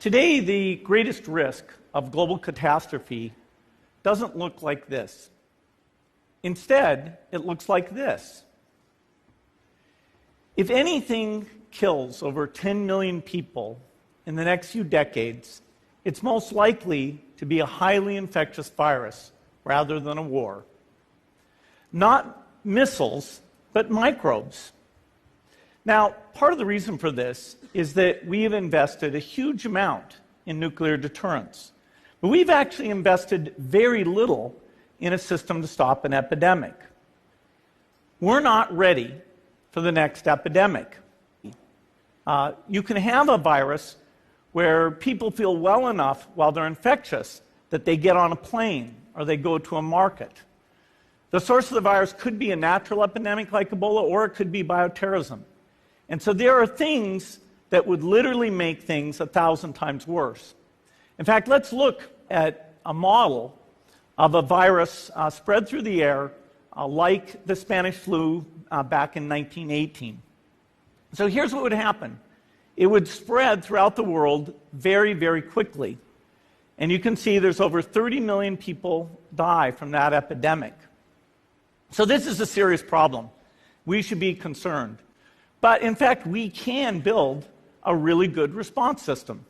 Today, the greatest risk of global catastrophe doesn't look like this. Instead, it looks like this. If anything kills over 10 million people in the next few decades, it's most likely to be a highly infectious virus rather than a war. Not missiles, but microbes. Now, part of the reason for this is that we have invested a huge amount in nuclear deterrence. But we've actually invested very little in a system to stop an epidemic. We're not ready for the next epidemic. You can have a virus where people feel well enough while they're infectious that they get on a plane or they go to a market. The source of the virus could be a natural epidemic like Ebola, or it could be bioterrorism. And so there are things that would literally make things 1,000 times worse. In fact, let's look at a model of a virus spread through the air like the Spanish flu back in 1918. So here's what would happen. It would spread throughout the world very, very quickly. And you can see there's over 30 million people die from that epidemic. So this is a serious problem. We should be concerned. But in fact, we can build a really good response system.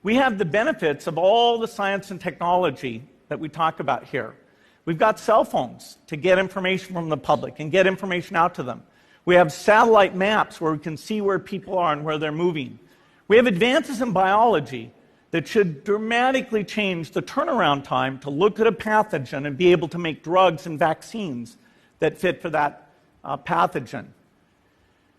We have the benefits of all the science and technology that we talk about here. We've got cell phones to get information from the public and get information out to them. We have satellite maps where we can see where people are and where they're moving. We have advances in biology that should dramatically change the turnaround time to look at a pathogen and be able to make drugs and vaccines that fit for that pathogen.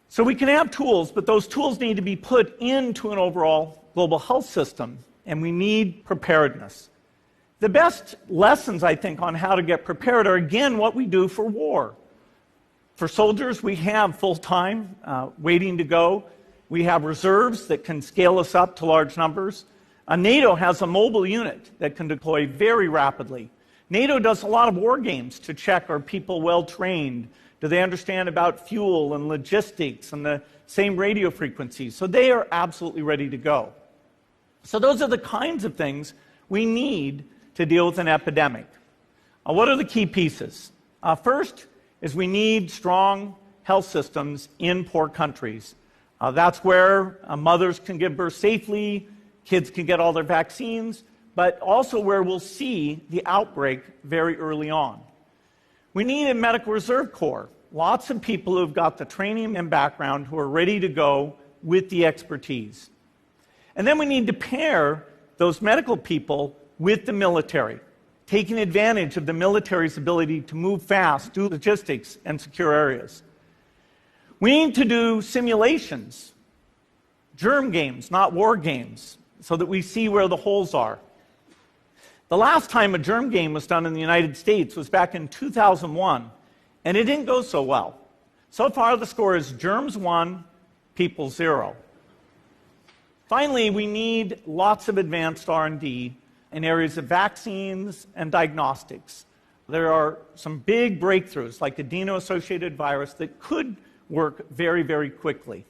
So we can have tools, but those tools need to be put into an overall global health system, and we need preparedness. The best lessons, I think, on how to get prepared are, again, what we do for war. For soldiers, we have full-time waiting to go. We have reserves that can scale us up to large numbers. NATO has a mobile unit that can deploy very rapidly. NATO does a lot of war games to check, are people well-trained? Do they understand about fuel and logistics and the same radio frequencies? So they are absolutely ready to go. So those are the kinds of things we need to deal with an epidemic. What are the key pieces? First is we need strong health systems in poor countries. That's where mothers can give birth safely, kids can get all their vaccines, but also where we'll see the outbreak very early on. We need a medical reserve corps. Lots of people who've got the training and background who are ready to go with the expertise. And then we need to pair those medical people with the military, taking advantage of the military's ability to move fast, do logistics, and secure areas. We need to do simulations, germ games, not war games, so that we see where the holes are. The last time a germ game was done in the United States was back in 2001, and it didn't go so well. So far, the score is germs 1, people 0. Finally, we need lots of advanced R&D in areas of vaccines and diagnostics. There are some big breakthroughs, like the adeno-associated virus, that could work very, very quickly.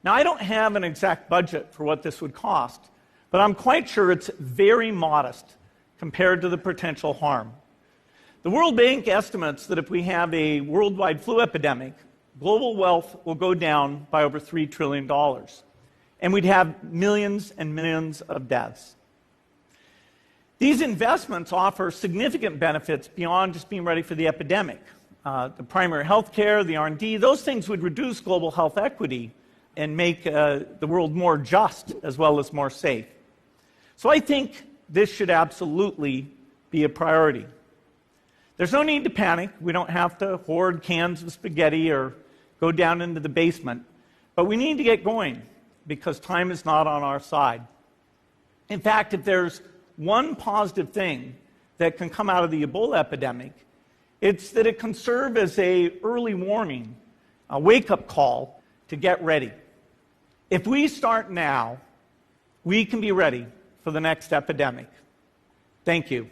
Now, I don't have an exact budget for what this would cost, but I'm quite sure it's very modest compared to the potential harm. The World Bank estimates that if we have a worldwide flu epidemic, global wealth will go down by over $3 trillion, and we'd have millions and millions of deaths. These investments offer significant benefits beyond just being ready for the epidemic. The primary health care, the R&D, those things would reduce global health equity and make the world more just as well as more safe. So I think this should absolutely be a priority. There's no need to panic. We don't have to hoard cans of spaghetti or go down into the basement. But we need to get going because time is not on our side. In fact, if there's one positive thing that can come out of the Ebola epidemic, it's that it can serve as an early warning, a wake-up call to get ready. If we start now, we can be ready for the next epidemic. Thank you.